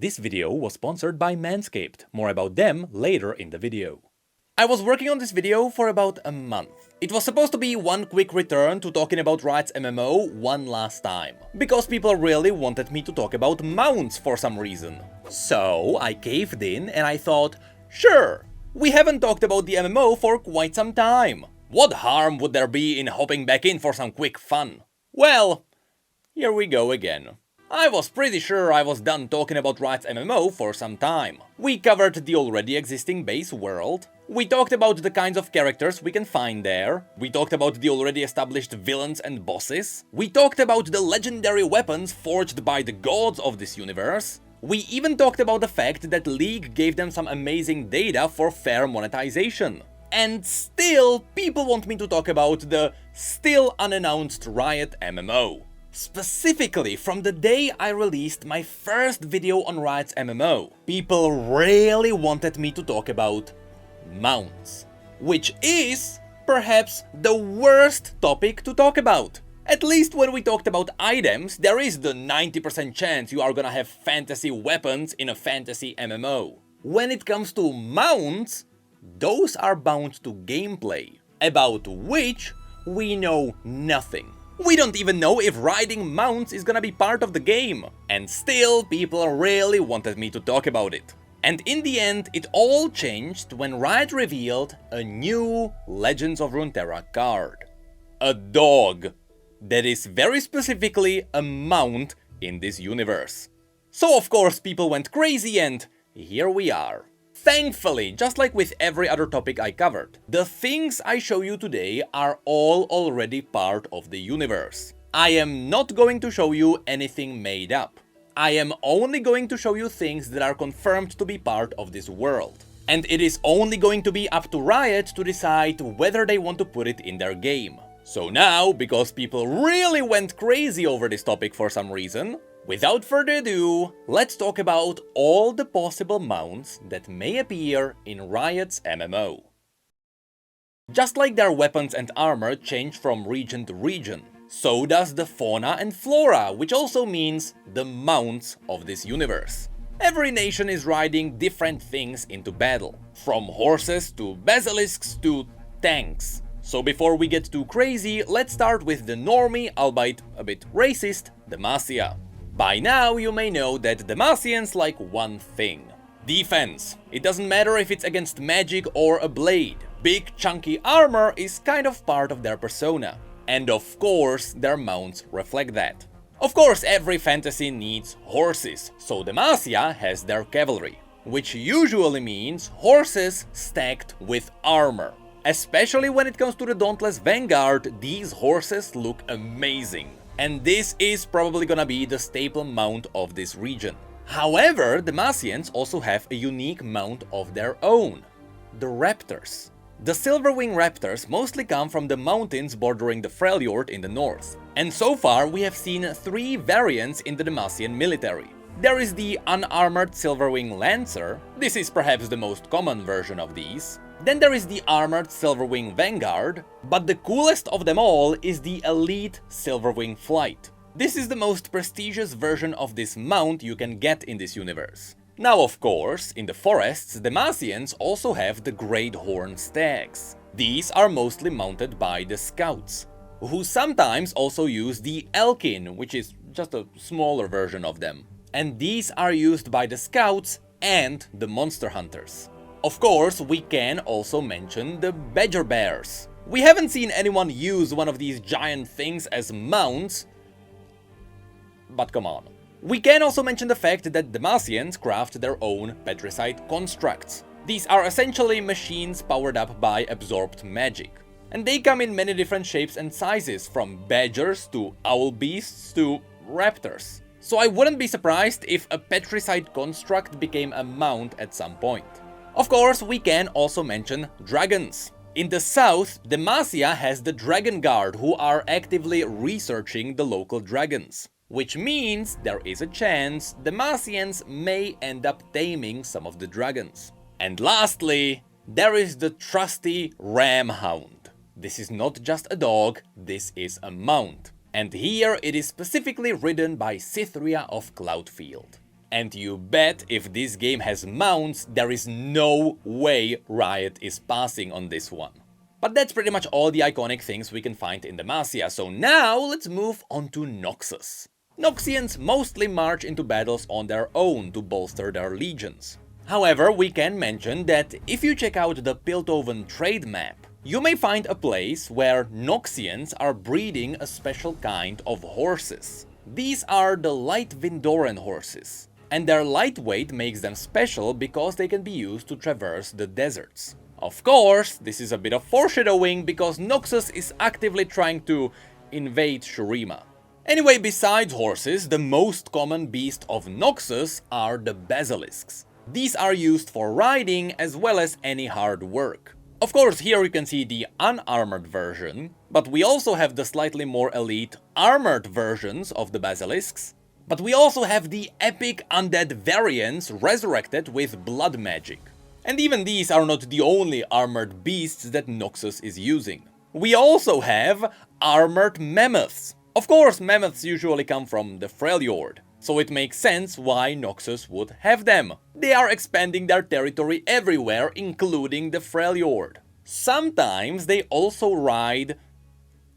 This video was sponsored by Manscaped. More about them later in the video. I was working on this video for about a month. It was supposed to be one quick return to talking about Riot's MMO one last time, because people really wanted me to talk about mounts for some reason. So I caved in and I thought, sure, we haven't talked about the MMO for quite some time. What harm would there be in hopping back in for some quick fun? Well, here we go again. I was pretty sure I was done talking about Riot's MMO for some time. We covered the already existing base world. We talked about the kinds of characters we can find there. We talked about the already established villains and bosses. We talked about the legendary weapons forged by the gods of this universe. We even talked about the fact that League gave them some amazing data for fair monetization. And still, people want me to talk about the still unannounced Riot MMO. Specifically, from the day I released my first video on Riot's MMO, people really wanted me to talk about mounts. Which is, perhaps, the worst topic to talk about. At least when we talked about items, there is the 90% chance you are gonna have fantasy weapons in a fantasy MMO. When it comes to mounts, those are bound to gameplay, about which we know nothing. We don't even know if riding mounts is gonna be part of the game. And still, people really wanted me to talk about it. And in the end, it all changed when Riot revealed a new Legends of Runeterra card. A dog. That is very specifically a mount in this universe. So of course people went crazy and here we are. Thankfully, just like with every other topic I covered, the things I show you today are all already part of the universe. I am not going to show you anything made up. I am only going to show you things that are confirmed to be part of this world. And it is only going to be up to Riot to decide whether they want to put it in their game. So now, because people really went crazy over this topic for some reason, without further ado, let's talk about all the possible mounts that may appear in Riot's MMO. Just like their weapons and armor change from region to region, so does the fauna and flora, which also means the mounts of this universe. Every nation is riding different things into battle, from horses to basilisks to tanks. So before we get too crazy, let's start with the normie, albeit a bit racist, Demacia. By now you may know that Demacians like one thing: defense. It doesn't matter if it's against magic or a blade. Big chunky armor is kind of part of their persona. And of course their mounts reflect that. Of course every fantasy needs horses, so Demacia has their cavalry, which usually means horses stacked with armor. Especially when it comes to the Dauntless Vanguard, these horses look amazing. And this is probably gonna be the staple mount of this region. However, the Demacians also have a unique mount of their own: the raptors. The Silverwing raptors mostly come from the mountains bordering the Freljord in the north. And so far we have seen 3 variants in the Demacian military. There is the unarmored Silverwing Lancer. This is perhaps the most common version of these. Then there is the armored Silverwing Vanguard, but the coolest of them all is the elite Silverwing Flight. This is the most prestigious version of this mount you can get in this universe. Now of course, in the forests, Demacians also have the Great Horn Stags. These are mostly mounted by the scouts, who sometimes also use the Elkin, which is just a smaller version of them. And these are used by the scouts and the monster hunters. Of course, we can also mention the Badger Bears. We haven't seen anyone use one of these giant things as mounts, but come on. We can also mention the fact that Demacians craft their own Petricite constructs. These are essentially machines powered up by absorbed magic. And they come in many different shapes and sizes, from badgers to owl beasts to raptors. So I wouldn't be surprised if a Petricite construct became a mount at some point. Of course, we can also mention dragons. In the south, Demacia has the Dragon Guard, who are actively researching the local dragons. Which means there is a chance Demacians may end up taming some of the dragons. And lastly, there is the trusty Ram Hound. This is not just a dog, this is a mount. And here it is specifically ridden by Cytheria of Cloudfield. And you bet if this game has mounts, there is no way Riot is passing on this one. But that's pretty much all the iconic things we can find in Demacia, so now let's move on to Noxus. Noxians mostly march into battles on their own to bolster their legions. However, we can mention that if you check out the Piltover trade map, you may find a place where Noxians are breeding a special kind of horses. These are the light Vindoran horses, and their lightweight makes them special because they can be used to traverse the deserts. Of course, this is a bit of foreshadowing because Noxus is actively trying to invade Shuriman. Anyway, besides horses, the most common beast of Noxus are the basilisks. These are used for riding as well as any hard work. Of course, here you can see the unarmored version, but we also have the slightly more elite armored versions of the basilisks. But we also have the epic undead variants resurrected with blood magic. And even these are not the only armored beasts that Noxus is using. We also have armored mammoths. Of course, mammoths usually come from the Freljord, so it makes sense why Noxus would have them. They are expanding their territory everywhere, including the Freljord. Sometimes they also ride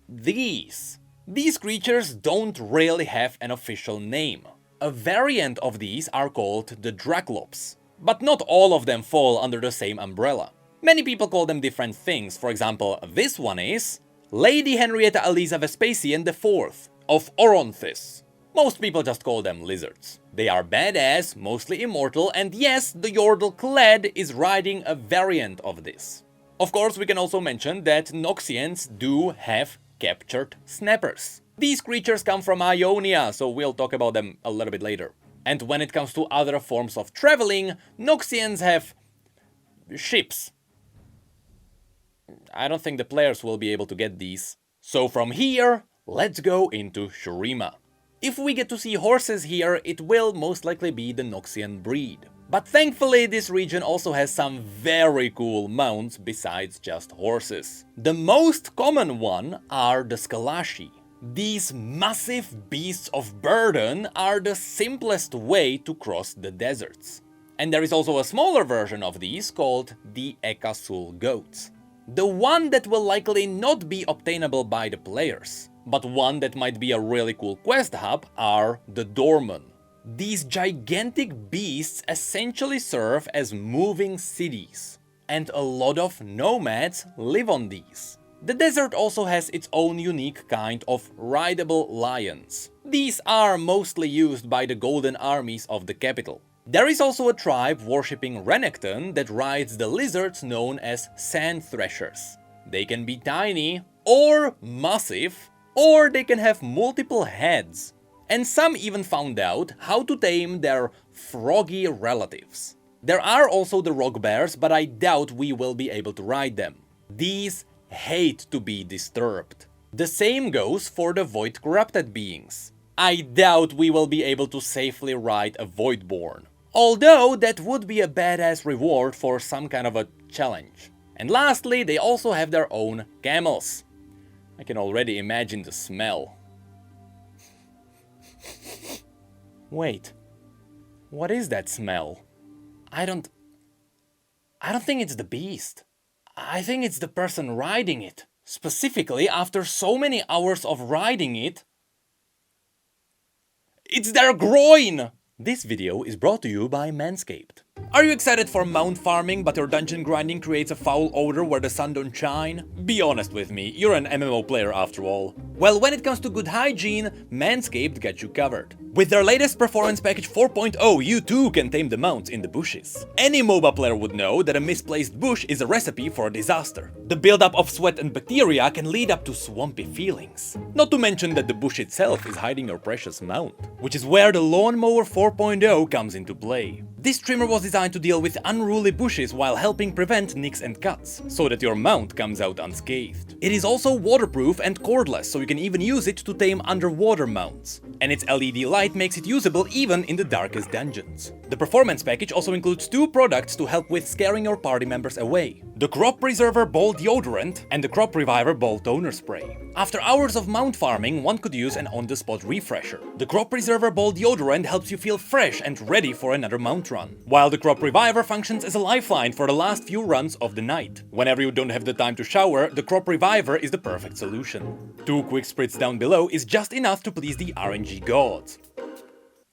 these. These creatures don't really have an official name. A variant of these are called the Draclops. But not all of them fall under the same umbrella. Many people call them different things. For example, this one is Lady Henrietta Eliza Vespasian IV of Oronthis. Most people just call them lizards. They are badass, mostly immortal, and yes, the Yordle Clad is riding a variant of this. Of course, we can also mention that Noxians do have captured snappers. These creatures come from Ionia, so we'll talk about them a little bit later. And when it comes to other forms of traveling, Noxians have ships. I don't think the players will be able to get these. So from here, let's go into Shuriman. If we get to see horses here, it will most likely be the Noxian breed. But thankfully, this region also has some very cool mounts besides just horses. The most common one are the Skalashi. These massive beasts of burden are the simplest way to cross the deserts. And there is also a smaller version of these called the Ekasul goats. The one that will likely not be obtainable by the players, but one that might be a really cool quest hub are the Dorman. These gigantic beasts essentially serve as moving cities, and a lot of nomads live on these. The desert also has its own unique kind of rideable lions. These are mostly used by the golden armies of the capital. There is also a tribe worshipping Renekton that rides the lizards known as sand threshers. They can be tiny or massive, or they can have multiple heads. And some even found out how to tame their froggy relatives. There are also the rock bears, but I doubt we will be able to ride them. These hate to be disturbed. The same goes for the void corrupted beings. I doubt we will be able to safely ride a Voidborn. Although that would be a badass reward for some kind of a challenge. And lastly, they also have their own camels. I can already imagine the smell. Wait, what is that smell? I don't think it's the beast. I think it's the person riding it. Specifically, after so many hours of riding it, it's their groin! This video is brought to you by Manscaped. Are you excited for mount farming, but your dungeon grinding creates a foul odor where the sun don't shine? Be honest with me, you're an MMO player after all. Well, when it comes to good hygiene, Manscaped got you covered. With their latest performance package 4.0, you too can tame the mounts in the bushes. Any MOBA player would know that a misplaced bush is a recipe for a disaster. The buildup of sweat and bacteria can lead up to swampy feelings. Not to mention that the bush itself is hiding your precious mount, which is where the Lawnmower 4.0 comes into play. This trimmer was designed to deal with unruly bushes while helping prevent nicks and cuts, so that your mount comes out unscathed. It is also waterproof and cordless, so you can even use it to tame underwater mounts. And its LED light makes it usable even in the darkest dungeons. The performance package also includes 2 products to help with scaring your party members away. the Crop Preserver Ball Deodorant, and the Crop Reviver Ball Toner Spray. After hours of mount farming, one could use an on-the-spot refresher. The Crop Preserver Ball Deodorant helps you feel fresh and ready for another mount run, while the Crop Reviver functions as a lifeline for the last few runs of the night. Whenever you don't have the time to shower, the Crop Reviver is the perfect solution. 2 quick spritz down below is just enough to please the RNG gods.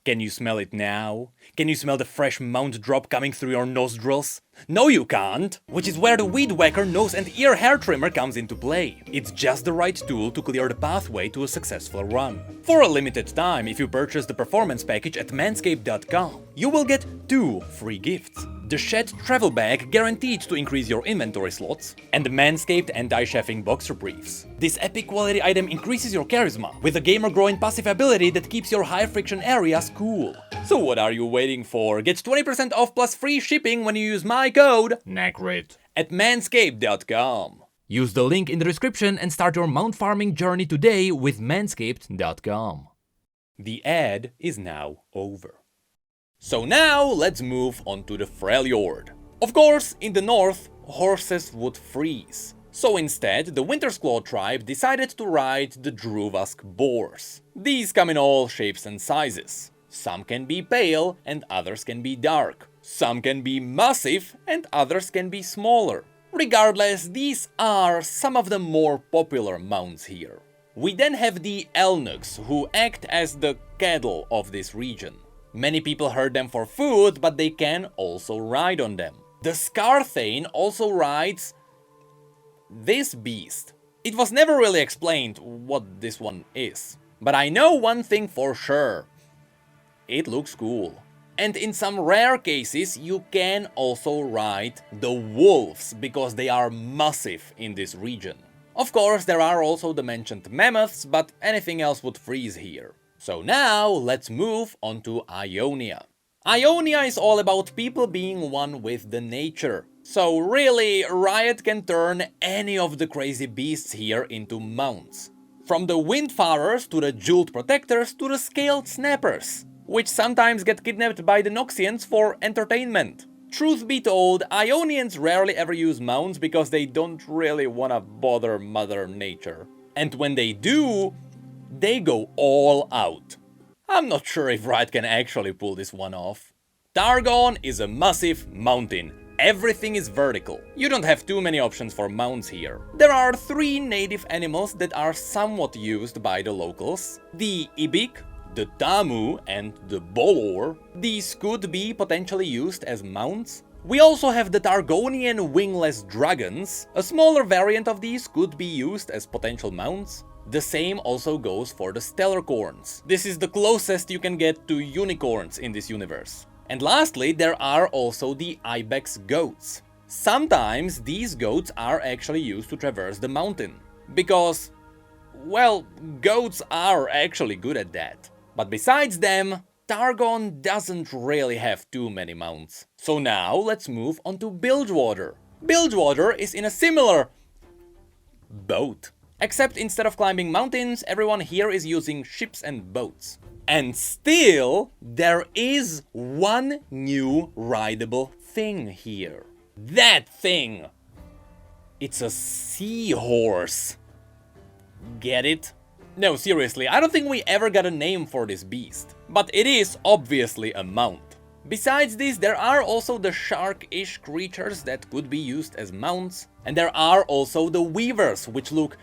Can you smell it now? Can you smell the fresh mount drop coming through your nostrils? No, you can't! Which is where the Weed Whacker nose and ear hair trimmer comes into play. It's just the right tool to clear the pathway to a successful run. For a limited time, if you purchase the performance package at manscaped.com, you will get 2 free gifts. The Shed Travel Bag, guaranteed to increase your inventory slots, and the Manscaped Anti-Chafing Boxer Briefs. This epic quality item increases your charisma, with a gamer-growing passive ability that keeps your high-friction areas cool. So what are you waiting for? Get 20% off plus free shipping when you use my code Necrit at manscaped.com. Use the link in the description and start your mount farming journey today with manscaped.com. The ad is now over. So now let's move on to the Freljord. Of course, in the north, horses would freeze. So instead, the Wintersclaw tribe decided to ride the Druvask boars. These come in all shapes and sizes. Some can be pale and others can be dark. Some can be massive and others can be smaller. Regardless, these are some of the more popular mounts here. We then have the Elnuks, who act as the cattle of this region. Many people herd them for food, but they can also ride on them. The Scarthane also rides this beast. It was never really explained what this one is, but I know one thing for sure. It looks cool. And in some rare cases, you can also ride the wolves, because they are massive in this region. Of course, there are also the mentioned mammoths, but anything else would freeze here. So now, let's move on to Ionia. Ionia is all about people being one with the nature. So really, Riot can turn any of the crazy beasts here into mounts. From the Windfarers to the Jeweled Protectors to the Scaled Snappers, which sometimes get kidnapped by the Noxians for entertainment. Truth be told, Ionians rarely ever use mounts because they don't really wanna bother Mother Nature. And when they do, they go all out. I'm not sure if Riot can actually pull this one off. Targon is a massive mountain. Everything is vertical. You don't have too many options for mounts here. There are 3 native animals that are somewhat used by the locals. The Ibik, the Tamu, and the Bolor. These could be potentially used as mounts. We also have the Targonian wingless dragons. A smaller variant of these could be used as potential mounts. The same also goes for the Stellarcorns. This is the closest you can get to unicorns in this universe. And lastly, there are also the Ibex goats. Sometimes these goats are actually used to traverse the mountain. Because, well, goats are actually good at that. But besides them, Targon doesn't really have too many mounts. So now let's move on to Bilgewater. Bilgewater is in a similar boat. Except instead of climbing mountains, everyone here is using ships and boats. And still, there is one new rideable thing here. That thing! It's a seahorse. Get it? No, seriously, I don't think we ever got a name for this beast. But it is obviously a mount. Besides this, there are also the shark-ish creatures that could be used as mounts. And there are also the weavers, which look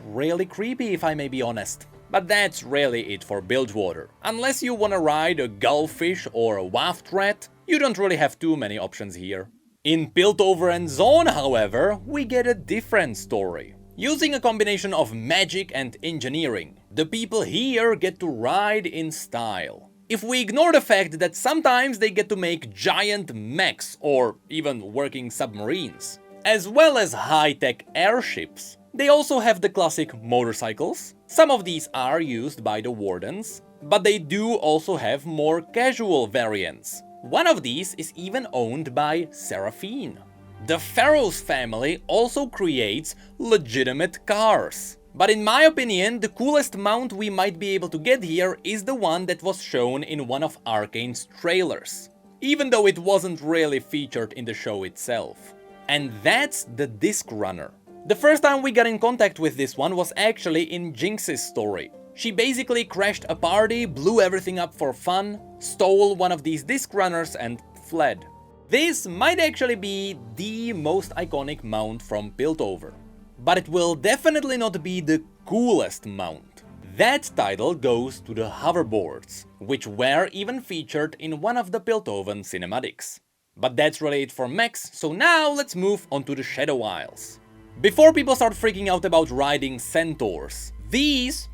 really creepy if I may be honest. But that's really it for Bilgewater. Unless you wanna ride a gullfish or a waft rat, you don't really have too many options here. In Piltover and Zaun, however, we get a different story. Using a combination of magic and engineering, the people here get to ride in style. If we ignore the fact that sometimes they get to make giant mechs or even working submarines, as well as high-tech airships, they also have the classic motorcycles. Some of these are used by the Wardens, but they do also have more casual variants. One of these is even owned by Seraphine. The Pharaoh's family also creates legitimate cars. But in my opinion, the coolest mount we might be able to get here is the one that was shown in one of Arcane's trailers, even though it wasn't really featured in the show itself. And that's the Disc Runner. The first time we got in contact with this one was actually in Jinx's story. She basically crashed a party, blew everything up for fun, stole one of these Disc Runners and fled. This might actually be the most iconic mount from Piltover. But it will definitely not be the coolest mount. That title goes to the hoverboards, which were even featured in one of the Piltover cinematics. But that's really it for mechs, so now let's move on to the Shadow Isles. Before people start freaking out about riding centaurs, these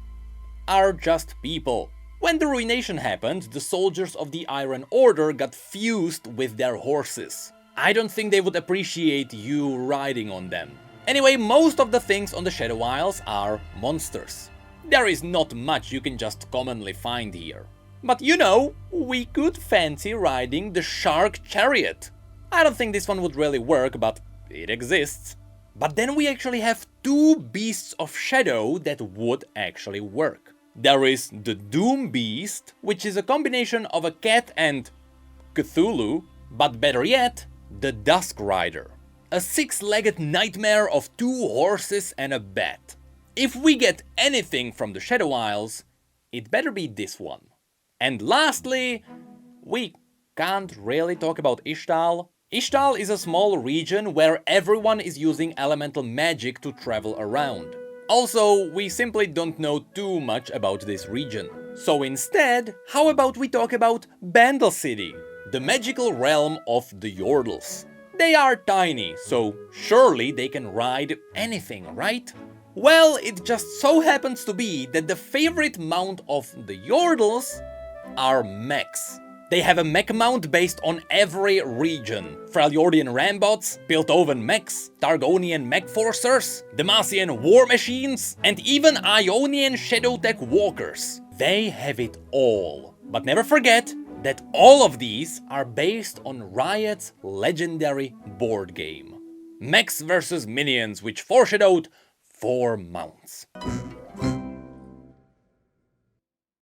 are just people. When the ruination happened, the soldiers of the Iron Order got fused with their horses. I don't think they would appreciate you riding on them. Anyway, most of the things on the Shadow Isles are monsters. There is not much you can just commonly find here. But you know, we could fancy riding the Shark Chariot. I don't think this one would really work, but it exists. But then we actually have two Beasts of Shadow that would actually work. There is the Doom Beast, which is a combination of a cat and Cthulhu, but better yet, the Dusk Rider. A six-legged nightmare of two horses and a bat. If we get anything from the Shadow Isles, it better be this one. And lastly, we can't really talk about Ishtal. Ishtal is a small region where everyone is using elemental magic to travel around. Also, we simply don't know too much about this region. So instead, how about we talk about Bandle City, the magical realm of the Yordles. They are tiny, so surely they can ride anything, right? Well, it just so happens to be that the favorite mount of the Yordles are mechs. They have a mech mount based on every region. Freljordian Rambots, Piltover mechs, Targonian mech forcers, Demacian war machines, and even Ionian shadow tech walkers. They have it all. But never forget that all of these are based on Riot's legendary board game. Mechs vs Minions, which foreshadowed 4 mounts.